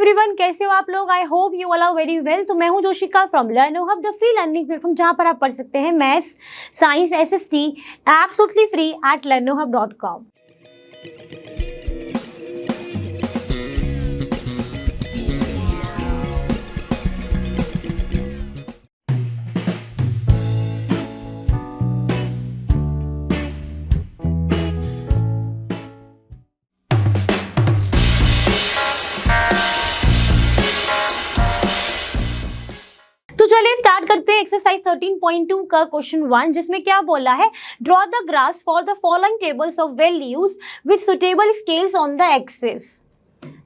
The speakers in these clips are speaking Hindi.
एवरीवन, कैसे हो आप लोग? I hope you all are very well. तो मैं हूं Joshika from Learno Hub, the free learning platform जहां पर आप पढ़ सकते हैं maths, science, SST absolutely free at learnohub.com। तो चलिए स्टार्ट करते हैं एक्सरसाइज 13.2 का क्वेश्चन 1, जिसमें क्या बोला है, draw the graphs for the following tables of values with suitable scales on the axis.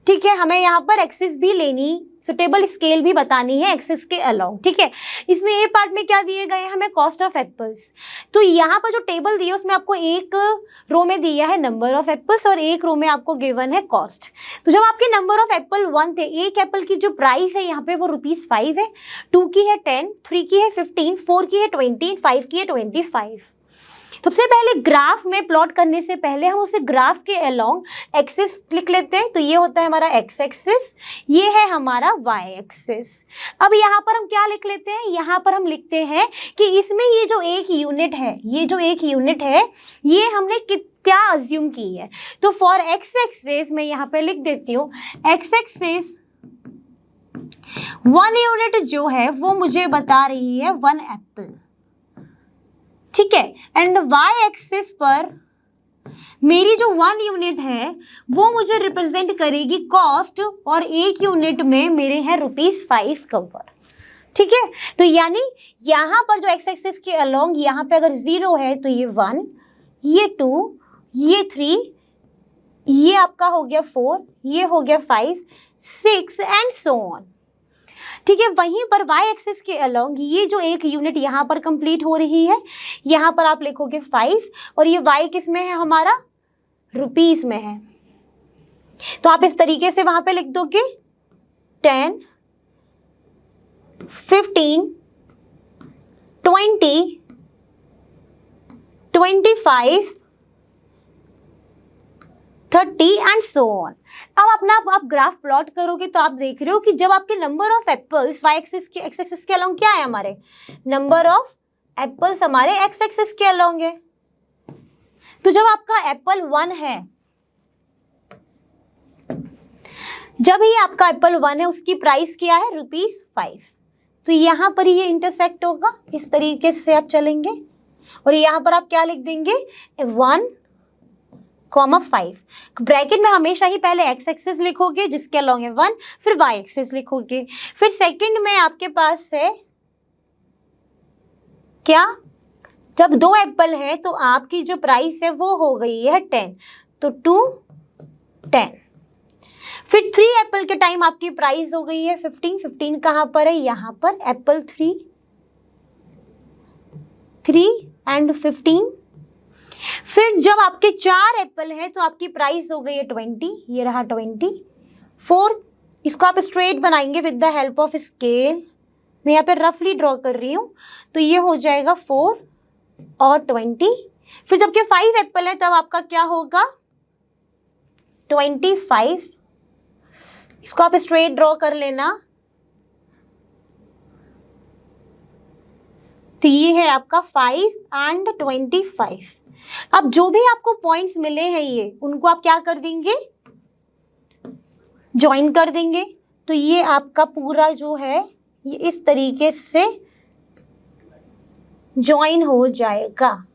ठीक है, हमें यहाँ पर एक्सिस भी लेनी, सुटेबल स्केल भी बतानी है एक्सिस के अलोंग। ठीक है, इसमें ए पार्ट में क्या दिए गए हैं हमें, कॉस्ट ऑफ एप्पल्स। तो यहाँ पर जो टेबल दी है उसमें आपको एक रो में दिया है नंबर ऑफ एप्पल्स और एक रो में आपको गिवन है कॉस्ट। तो जब आपके नंबर ऑफ एप्पल 1 थे, एक एप्पल की जो प्राइस है यहाँ पे वो ₹5 है, 2 की है 10, 3 की है 15, 4 की है 20, 5 की है 25। सबसे पहले ग्राफ में प्लॉट करने से पहले हम उसे ग्राफ के अलोंग एक्सिस लिख लेते हैं। तो ये होता है हमारा एक्स एक्सिस, ये है हमारा वाई एक्सिस। अब यहाँ पर हम क्या लिख लेते हैं, यहाँ पर हम लिखते हैं कि इसमें ये जो एक यूनिट है, ये हमने क्या अज्यूम की है। तो फॉर एक्स एक्सिस मैं यहाँ पे लिख देती हूँ, एक्स एक्सिस 1 यूनिट जो है वो मुझे बता रही है 1 एप्पल। ठीक है, एंड वाई एक्सिस पर मेरी जो 1 यूनिट है वो मुझे रिप्रेजेंट करेगी कॉस्ट, और एक यूनिट में मेरे हैं ₹5 कवर। ठीक है, तो यानी यहाँ पर जो एक्स एक्सिस के अलोंग यहाँ पे अगर 0 है तो ये 1, ये 2, ये 3, ये आपका हो गया 4, ये हो गया 5, 6 एंड सो ऑन। ठीक है, वहीं पर y एक्सिस के अलोंग ये जो एक यूनिट यहाँ पर कंप्लीट हो रही है, यहाँ पर आप लिखोगे 5, और ये y किस में है हमारा, रुपीस में है। तो आप इस तरीके से वहां पे लिख दोगे 10, 15, 20, 25, 30 एंड सो ऑन। अब आप ग्राफ प्लॉट करोगे तो आप देख रहे हो कि जब आपके number of apples y axis के x एक्सिस के अलोंग क्या है, हमारे नंबर ऑफ एप्पल्स हमारे x एक्सिस के अलोंग है। तो जब आपका एप्पल 1 है, जब ये आपका एप्पल 1 है, उसकी प्राइस क्या है, ₹5। तो यहां पर ये इंटरसेक्ट होगा, इस तरीके से आप चलेंगे और यहां पर आप क्या लिख देंगे, 1,5। ब्रैकेट में हमेशा ही पहले एक्स एक्सिस लिखोगे जिसके अलोंग है 1, फिर वाई एक्सिस लिखोगे, फिर सेकंड में आपके पास है क्या, जब 2 एप्पल है तो आपकी जो प्राइस है वो हो गई है 10, तो 2, 10। फिर 3 एप्पल के टाइम आपकी प्राइस हो गई है 15, 15 कहाँ पर है, यहाँ पर एप्पल 3 एंड 15। फिर जब आपके 4 एप्पल है तो आपकी प्राइस हो गई है 20, ये रहा 20। 4, इसको आप स्ट्रेट बनाएंगे with the help of scale, मैं यहाँ पे रफली ड्रॉ कर रही हूँ, तो ये हो जाएगा 4 और 20। फिर जब के 5 एप्पल है तब आपका क्या होगा, 25। इसको आप स्ट्रेट ड्रॉ कर लेना, तो ये है आपका 5 एंड 25। अब जो भी आपको पॉइंट्स मिले हैं ये, उनको आप क्या कर देंगे, ज्वाइन कर देंगे। तो ये आपका पूरा जो है ये इस तरीके से ज्वाइन हो जाएगा।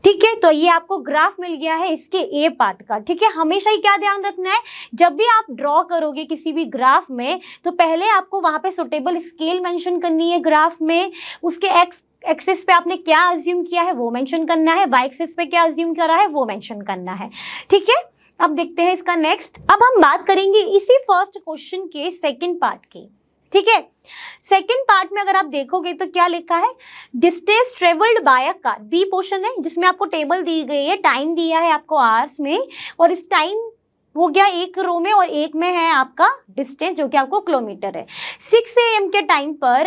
ठीक है, तो ये आपको ग्राफ मिल गया है इसके ए पार्ट का। ठीक है, हमेशा ही क्या ध्यान रखना है, जब भी आप ड्रॉ करोगे किसी भी ग्राफ में तो पहले आपको वहां पे सुटेबल स्केल मेंशन करनी है ग्राफ में, उसके एक्स एक्सिस पे आपने क्या अज्यूम किया है वो मेंशन करना है, वाई एक्सिस पे क्या अज्यूम करा है वो मेंशन करना है। ठीक है, अब देखते हैं इसका नेक्स्ट। अब हम बात करेंगे इसी फर्स्ट क्वेश्चन के सेकंड पार्ट की। ठीक है, सेकंड पार्ट में अगर आप देखोगे तो क्या लिखा है, distance travelled by a car. B portion है जिसमें आपको टेबल दी गई है, टाइम दिया है आपको आवर्स में, और इस टाइम हो गया एक रो में और एक में है आपका डिस्टेंस जो कि आपको किलोमीटर है। 6 AM के टाइम पर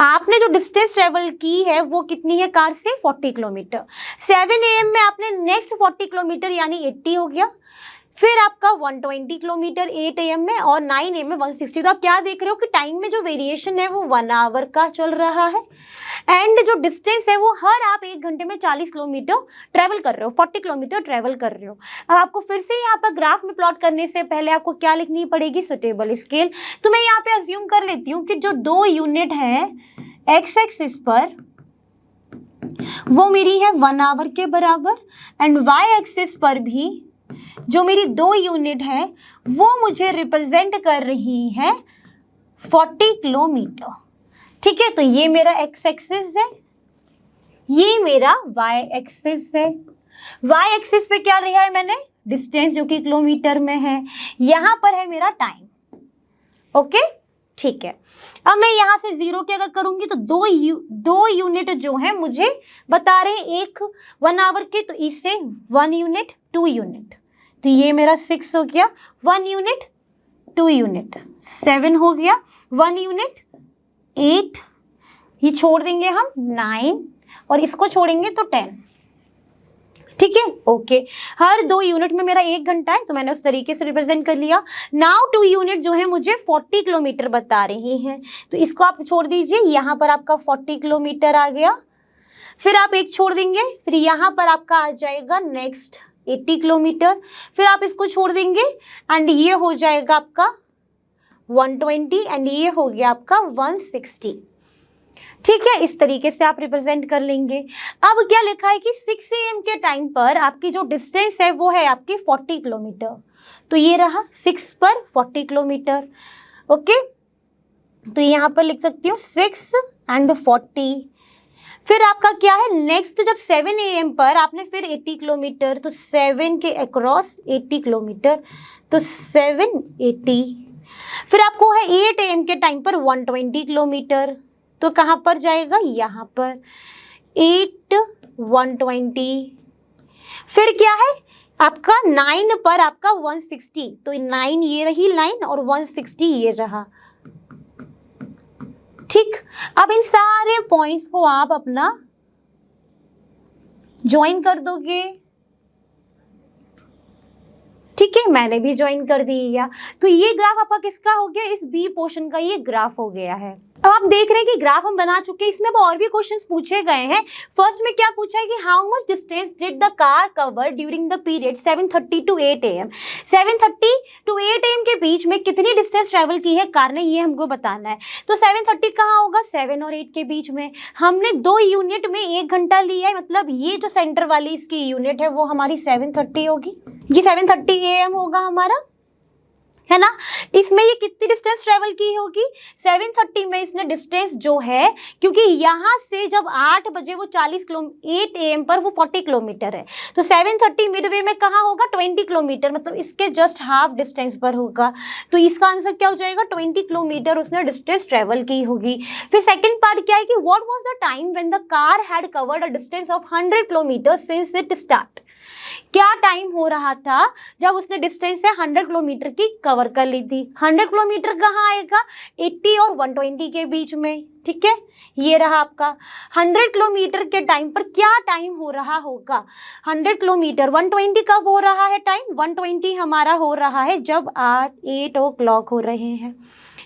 आपने जो डिस्टेंस ट्रेवल की है वो कितनी है कार से, 40 किलोमीटर। 7 AM में आपने नेक्स्ट 40 किलोमीटर यानी 80 हो गया। फिर आपका 120 किलोमीटर 8 AM में और 9 AM में 160। तो आप क्या देख रहे हो कि टाइम में जो वेरिएशन है वो 1 आवर का चल रहा है एंड जो डिस्टेंस है वो हर आप 1 घंटे में 40 किलोमीटर ट्रेवल कर रहे हो, 40 किलोमीटर ट्रेवल कर रहे हो। अब आपको फिर से यहाँ पर ग्राफ में प्लॉट करने से पहले आपको क्या लिखनी पड़ेगी, सुटेबल स्केल। तो मैं यहाँ पे अज्यूम कर लेती हूँ कि जो 2 यूनिट है एक्स एक्सिस पर वो मेरी है 1 आवर के बराबर एंड वाई एक्सिस पर भी जो मेरी 2 यूनिट है वो मुझे रिप्रेजेंट कर रही है 40 किलोमीटर। ठीक है, तो ये मेरा एक्स एक्सिस है, ये मेरा वाई एक्सिस है। वाई एक्सिस पे क्या लिया है मैंने, डिस्टेंस जो कि किलोमीटर में है, यहां पर है मेरा टाइम। ओके ठीक है, अब मैं यहां से 0 के अगर करूंगी तो 2 यूनिट जो है मुझे बता रहे हैं, एक 1 आवर के, तो इससे 1 यूनिट 2 यूनिट, तो ये मेरा 6 हो गया, 1 यूनिट 2 यूनिट 7 हो गया, 1 यूनिट 8, ये छोड़ देंगे हम 9 और इसको छोड़ेंगे तो 10। ठीक है ओके, हर 2 यूनिट में मेरा 1 घंटा है तो मैंने उस तरीके से रिप्रेजेंट कर लिया। नाउ 2 यूनिट जो है मुझे 40 किलोमीटर बता रहे हैं, तो इसको आप छोड़ दीजिए, यहाँ पर आपका 40 किलोमीटर आ गया। फिर आप एक छोड़ देंगे, फिर यहाँ पर आपका आ जाएगा नेक्स्ट 80 किलोमीटर, फिर आप इसको छोड़ देंगे एंड ये हो जाएगा आपका 120 एंड ये हो गया आपका 160। ठीक है, इस तरीके से आप रिप्रेजेंट कर लेंगे। अब क्या लिखा है कि 6 AM के टाइम पर आपकी जो डिस्टेंस है वो है आपकी 40 किलोमीटर, तो ये रहा 6 पर 40 किलोमीटर। ओके, तो यहाँ पर लिख सकती हूँ 6 एंड 40। फिर आपका क्या है नेक्स्ट, जब 7 AM पर आपने फिर 80 किलोमीटर, तो 7 के अक्रॉस 80 किलोमीटर, तो 780। फिर आपको है 8 AM के टाइम पर 120 किलोमीटर, तो कहाँ पर जाएगा, यहाँ पर 8 120। फिर क्या है आपका 9 पर आपका 160, तो 9 ये रही लाइन और 160 ये रहा। ठीक, अब इन सारे पॉइंट्स को आप अपना ज्वाइन कर दोगे। ठीक है, मैंने भी ज्वाइन कर दिया, तो ये ग्राफ आपका किसका हो गया, इस बी पोर्शन का ये ग्राफ हो गया है। अब आप देख रहे हैं कि ग्राफ हम बना चुके हैं, इसमें अब और भी क्वेश्चंस पूछे गए हैं। फर्स्ट में क्या पूछा है कि how much distance did the car cover during the period 7:30 to 8 AM। 7:30 to 8 AM के बीच में कितनी डिस्टेंस ट्रेवल की है कार ने, ये हमको बताना है। तो 7:30 कहाँ होगा, 7 और 8 के बीच में। हमने 2 यूनिट में 1 घंटा लिया है, मतलब ये जो सेंटर वाली इसकी यूनिट है वो हमारी 7:30 होगी, ये 7:30 AM होगा हमारा, है ना। इसमें ये कितनी डिस्टेंस ट्रेवल की होगी, 7:30 में इसने डिस्टेंस जो है, क्योंकि यहाँ से जब 8 बजे वो 8 AM पर वो 40 किलोमीटर है, तो 7:30 मिडवे में कहाँ होगा, 20 किलोमीटर, मतलब इसके जस्ट हाफ डिस्टेंस पर होगा। तो इसका आंसर क्या हो जाएगा, 20 किलोमीटर उसने डिस्टेंस ट्रेवल की होगी। फिर सेकेंड पार्ट क्या है कि what was the time when the car had covered a distance of 100 kilometre since it start. क्या टाइम हो रहा था जब उसने डिस्टेंस से 100 किलोमीटर की कवर कर ली थी। 100 किलोमीटर कहाँ आएगा, 80 और 120 के बीच में। ठीक है, ये रहा आपका 100 किलोमीटर के टाइम पर क्या टाइम हो रहा होगा, 100 किलोमीटर 120 कब हो रहा है टाइम, 120 हमारा हो रहा है जब 8 o'clock हो रहे हैं,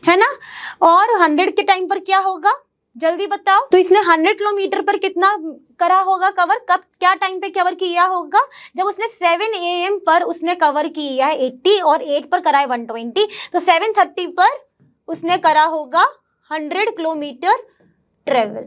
है ना। और 100 के टाइम पर क्या होगा, जल्दी बताओ। तो इसने 100 किलोमीटर पर कितना करा होगा कवर, कब क्या टाइम पे कवर किया होगा, जब उसने 7 AM पर उसने कवर किया है 80 और 8 पर करा है 120, तो 7:30 पर उसने करा होगा 100 किलोमीटर ट्रेवल।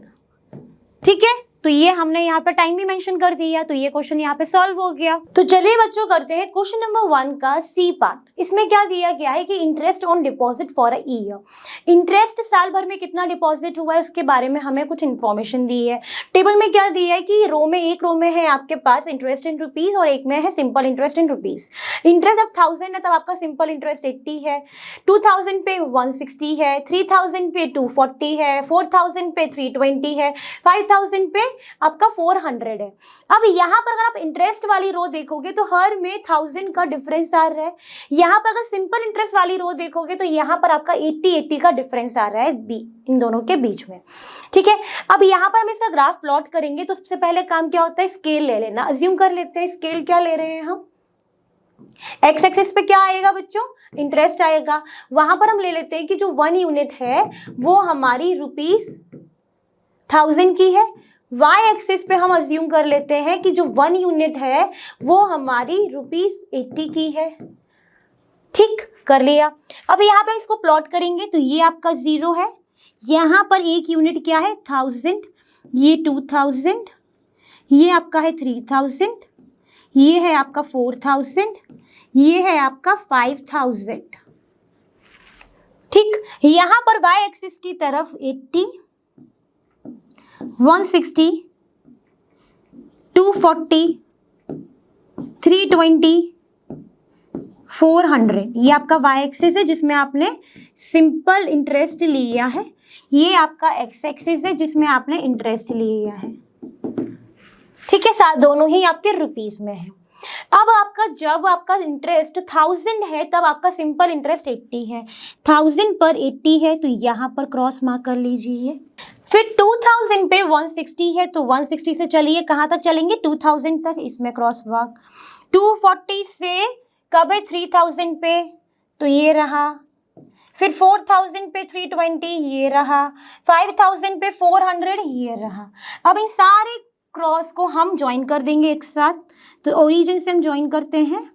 ठीक है, तो ये हमने यहाँ पे टाइम भी मेंशन कर दिया, तो ये क्वेश्चन यहाँ पे सॉल्व हो गया। तो चलिए बच्चों करते हैं क्वेश्चन नंबर 1 का सी पार्ट। इसमें क्या दिया गया है कि interest on deposit for a year. Interest साल भर में कितना डिपॉजिट हुआ है उसके बारे में हमें कुछ इन्फॉर्मेशन दी है। टेबल में क्या दिया है कि एक रो में है आपके पास इंटरेस्ट इन रुपीज और एक में है simple interest in rupees. Interest अब 1000 है तब आपका सिंपल इंटरेस्ट 80 है, 2000 पे 160 है, 3000 पे 240 है, 4000 पे 320 है, 5000 पे आपका 400 है। अब यहाँ पर अगर आप इंटरेस्ट वाली रो देखोगे तो हर में 1000 का डिफरेंस आ रहा है। यहाँ पर अगर सिंपल इंटरेस्ट वाली रो देखोगे तो यहाँ पर आपका 80 का डिफरेंस आ रहा है इन दोनों के बीच में। ठीक है, अब यहाँ पर हम इसका ग्राफ प्लॉट करेंगे तो सबसे पहले काम क्या होता है, स्केल ले लेना। अज्यूम कर लेते हैं स्केल क्या ले रहे हैं हम, एक्स एक्सिस पे क्या आएगा बच्चों, इंटरेस्ट आएगा। वहां पर हम ले लेते हैं कि जो 1 यूनिट है वो हमारी ₹1000 की है। वाई एक्सिस पे हम अज्यूम कर लेते हैं कि जो 1 यूनिट है वो हमारी ₹80 की है। ठीक, कर लिया। अब यहाँ पे इसको प्लॉट करेंगे तो ये आपका 0 है, यहाँ पर 1 यूनिट क्या है 1000, ये 2000, ये आपका है 3000, ये है आपका 4000, ये है आपका 5000। ठीक, यहां पर y एक्सिस की तरफ 80, 160, 240, 320, 400, ये आपका y एक्सिस है जिसमें आपने सिंपल इंटरेस्ट लिया है। ये आपका x एक्सिस है जिसमें आपने इंटरेस्ट लिया है। ठीक है, साथ दोनों ही आपके रुपीस में है। अब आपका जब आपका इंटरेस्ट 1000 है तब आपका सिंपल इंटरेस्ट 80 है। 1000 पर 80 है तो यहाँ पर क्रॉस मार्क कर लीजिए। फिर 2000 पे 160 है तो 160 से चलिए कहाँ तक चलेंगे 2000 तक, इसमें क्रॉस मार्क। 240 से कब है 3000 पे तो ये रहा, फिर 4000 पे 320 ये रहा, 5000 पे 400 ये रहा। अब इन सारे क्रॉस को हम ज्वाइन कर देंगे एक साथ, तो ओरिजिन से हम ज्वाइन करते हैं।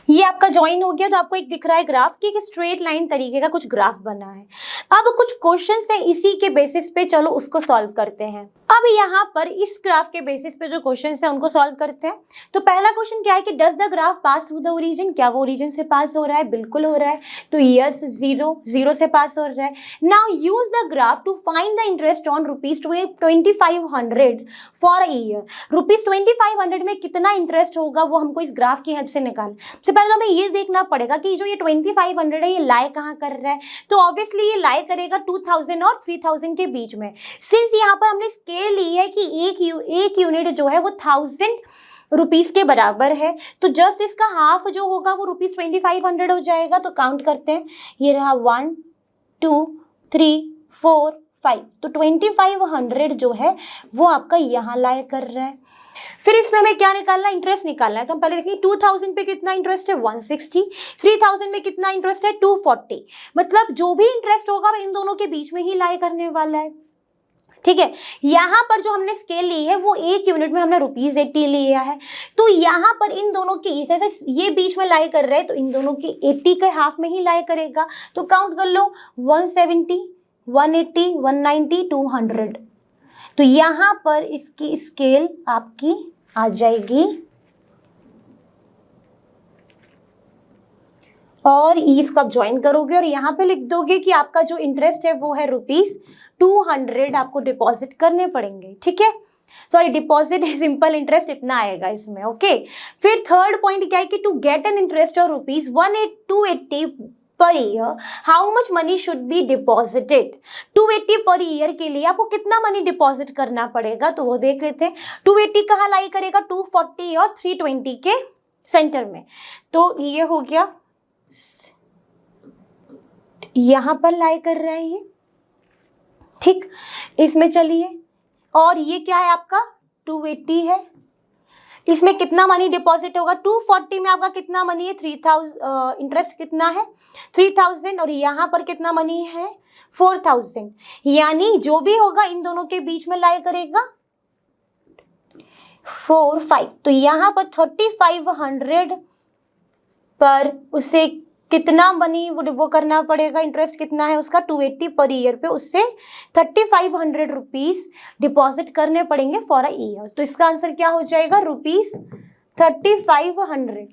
ये आपका ज्वाइन हो गया तो आपको एक दिख रहा है ग्राफ कि एक स्ट्रेट लाइन तरीके का कुछ ग्राफ बना है। अब कुछ क्वेश्चन है इसी के बेसिस पे, चलो उसको सॉल्व करते हैं। अब यहाँ पर इस ग्राफ के बेसिस पे जो क्वेश्चन है उनको सॉल्व करते हैं। तो पहला क्वेश्चन क्या है कि does the graph pass through the origin, क्या वो ओरिजिन से पास हो रहा है, बिल्कुल हो रहा है, तो यस 0 से पास हो रहा है। Now use the graph to find the interest on ₹2500 for a year. ₹2500 में कितना इंटरेस्ट होगा वो हमको इस ग्राफ की हेल्प से निकालना। सबसे पहले तो हमें ये देखना पड़ेगा कि जो ये 2500 है ये लाई कहाँ कर रहा है, तो ऑब्वियसली ये लाई करेगा 2000 और 3000 के बीच में। सिंस यहाँ पर हमने स्केल ली है कि एक यूनिट जो है वो 1000 रुपीस के बराबर है, तो जस्ट इसका हाफ जो होगा वो ₹2500 हो जाएगा। तो काउंट करते हैं, ये रहा 1 2 3 4 5, तो 2500 जो है वो आपका यहाँ लाई कर रहा है। फिर इसमें हमें क्या निकालना है, इंटरेस्ट निकालना है। तो हम पहले देखेंगे 2000 पे कितना इंटरेस्ट है 160, 3000 में कितना इंटरेस्ट है 240, मतलब जो भी इंटरेस्ट होगा इन दोनों के बीच में ही लाई करने वाला है। ठीक है, यहाँ पर जो हमने स्केल ली है वो एक यूनिट में हमने ₹80 लिया है, तो यहाँ पर इन दोनों की जैसे ये बीच में लाई कर रहे हैं तो इन दोनों की 80 के हाफ में ही लाई करेगा। तो काउंट कर लो 170, 180, 190, 200, तो यहाँ पर इसकी स्केल आपकी आ जाएगी और इसको आप ज्वाइन करोगे और यहाँ पे लिख दोगे कि आपका जो इंटरेस्ट है वो है ₹200 आपको डिपॉजिट करने पड़ेंगे। ठीक है, सॉरी डिपॉजिट सिंपल इंटरेस्ट इतना आएगा इसमें। ओके, फिर थर्ड पॉइंट क्या है कि to get an interest of ₹280 per year how much money should be deposited. 280 per year के लिए आपको कितना मनी डिपॉजिट करना पड़ेगा, तो वो देख लेते हैं। 280 कहाँ लाई करेगा 240 और 320 के सेंटर में, तो ये हो गया यहां पर लाई कर रहा है ये। ठीक, इसमें चलिए, और ये क्या है आपका 280 है, इसमें कितना मनी डिपॉजिट होगा 240 में आपका कितना मनी है 3000, इंटरेस्ट कितना है 3000 और यहाँ पर कितना मनी है 4000, यानी जो भी होगा इन दोनों के बीच में लाई करेगा 4-5, तो यहाँ पर 3500 पर उसे कितना मनी वो करना पड़ेगा, इंटरेस्ट कितना है उसका 280 पर ईयर पे, उससे 3500 रुपीस डिपॉजिट करने पड़ेंगे फॉर अ ईयर। तो इसका आंसर क्या हो जाएगा ₹3500।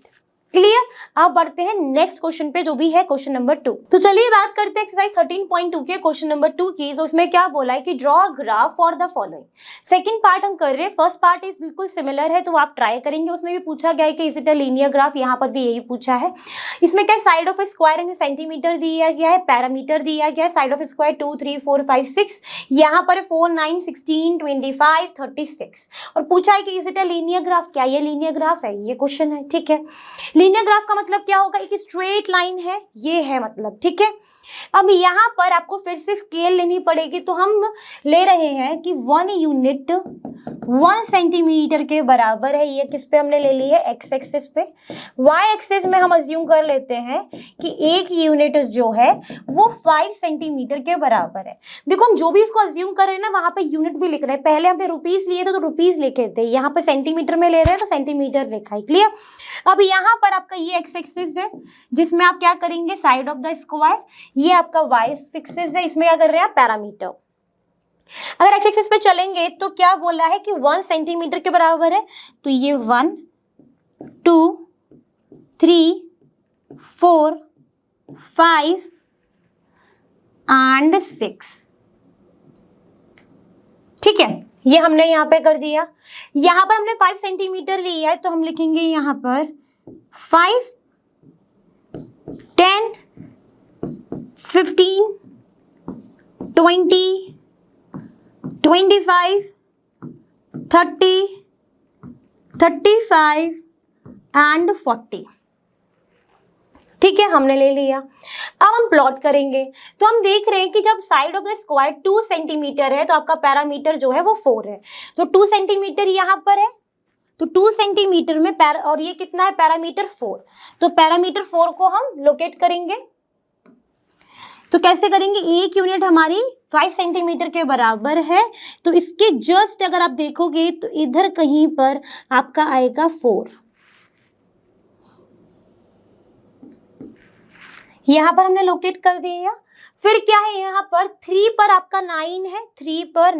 क्लियर। अब बढ़ते हैं नेक्स्ट क्वेश्चन पे जो भी है क्वेश्चन नंबर 2। तो चलिए बात करते हैं एक्सरसाइज 13.2 के क्वेश्चन नंबर 2 की। जो इसमें क्या बोला है कि draw a graph for the following. Second part हम कर रहे हैं, फर्स्ट पार्ट इज बिल्कुल सिमिलर है तो आप ट्राई करेंगे। उसमें भी पूछा गया है कि is it a linear graph, यहाँ पर भी यही पूछा है। इसमें क्या side of square in centimetre दिया गया है, पैरामीटर दिया गया है, साइड ऑफ स्क्वायर 2 3 4 5 6, यहाँ पर 4 9 16 25 36 और पूछा है कि is it a linear graph, क्या ये लीनियर ग्राफ है, ये क्वेश्चन है। ठीक है, लीनियर ग्राफ का मतलब क्या होगा, एक स्ट्रेट लाइन है, ये है मतलब। ठीक है, अब यहाँ पर आपको फिर से स्केल लेनी पड़ेगी, तो हम ले रहे हैं कि 1 यूनिट 1 सेंटीमीटर के बराबर है। ये किस पे हमने ले ली है, एक्स एक्सिस पे। वाई एक्सिस में हम अज्यूम कर लेते हैं कि एक यूनिट जो है वो 5 सेंटीमीटर के बराबर है। देखो हम जो भी इसको अज्यूम कर रहे हैं ना, वहां पे यूनिट भी लिख रहे हैं। पहले हमने रुपीस लिए थे तो रुपीस लिखे थे, यहाँ पे सेंटीमीटर में ले रहे हैं तो सेंटीमीटर लिखा है। क्लियर। अब यहाँ पर आपका ये एक्स एक्सिस है जिसमें आप क्या करेंगे, साइड ऑफ द स्क्वायर। ये आपका वाई एक्सिस है, इसमें क्या कर रहे हैं आप, पैरामीटर। अगर एक्स एक्सिस पे चलेंगे तो क्या बोला है कि 1 सेंटीमीटर के बराबर है, तो ये 1 2 3 4 5 एंड 6। ठीक है, ये हमने यहाँ पे कर दिया। यहाँ पर हमने 5 सेंटीमीटर लिया है तो हम लिखेंगे यहाँ पर 5 10 15 20 25 30 35 एंड 40। ठीक है, हमने ले लिया। अब हम प्लॉट करेंगे तो हम देख रहे हैं कि जब side of the square 2 centimetre है तो आपका पैरामीटर जो है वो 4 है। तो 2 सेंटीमीटर यहाँ पर है, तो 2 सेंटीमीटर में और ये कितना है, पैरामीटर 4। तो पैरामीटर 4 को हम लोकेट करेंगे। तो कैसे करेंगे, एक यूनिट हमारी 5 सेंटीमीटर के बराबर है, तो इसके जस्ट अगर आप देखोगे तो इधर कहीं पर आपका आएगा 4। यहां पर हमने लोकेट कर दिया। फिर क्या है, यहां पर 3 पर आपका 9 है, 3 पर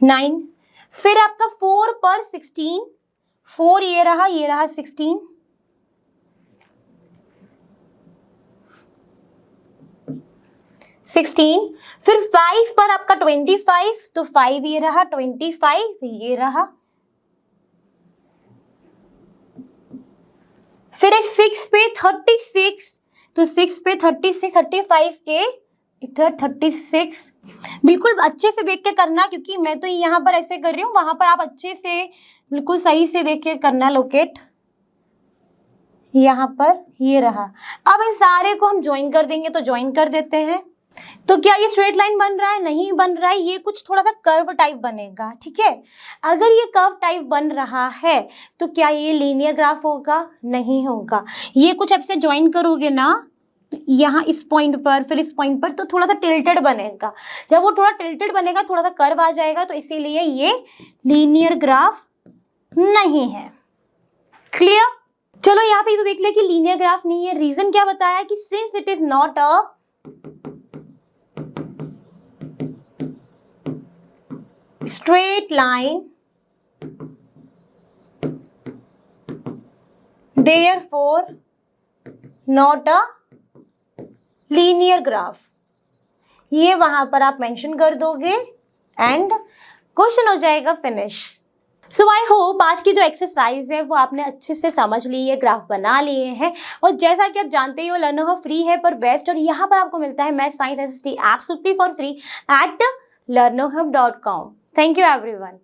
9, फिर आपका 4 पर 16, 4 ये रहा 16, फिर 5 पर आपका 25, तो 5 ये रहा 25 ये रहा, फिर 6 पे 36, तो 6 पे 36, 35 के इधर 36। बिल्कुल अच्छे से देख के करना, क्योंकि मैं तो यहाँ पर ऐसे कर रही हूँ, वहां पर आप अच्छे से बिल्कुल सही से देख के करना लोकेट। यहाँ पर ये रहा। अब इन सारे को हम ज्वाइन कर देंगे, तो ज्वाइन कर देते हैं। तो क्या ये स्ट्रेट लाइन बन रहा है, नहीं बन रहा है, ये कुछ थोड़ा सा कर्व टाइप बनेगा। ठीक है, अगर ये कर्व टाइप बन रहा है तो क्या ये लीनियर ग्राफ होगा, नहीं होगा। ये कुछ ऐसे ज्वाइन करोगे ना, तो यहाँ इस पॉइंट पर फिर इस पॉइंट पर, तो थोड़ा सा टिल्टेड बनेगा। जब वो थोड़ा टिल्टेड बनेगा, थोड़ा सा कर्व आ जाएगा, तो इसीलिए ये लीनियर ग्राफ नहीं है। क्लियर। चलो यहाँ पे तो देख ले कि लीनियर ग्राफ नहीं है। रीजन क्या बताया कि since it is not a straight line, therefore not a linear graph। ये वहां पर आप मेंशन कर दोगे एंड क्वेश्चन हो जाएगा फिनिश। सो आई होप आज की जो एक्सरसाइज है वो आपने अच्छे से समझ ली है, ग्राफ बना लिए हैं। और जैसा कि आप जानते ही हो, लर्नो हब फ्री है पर बेस्ट, और यहाँ पर आपको मिलता है math science SST absolutely for free at learnohub.com। Thank you everyone।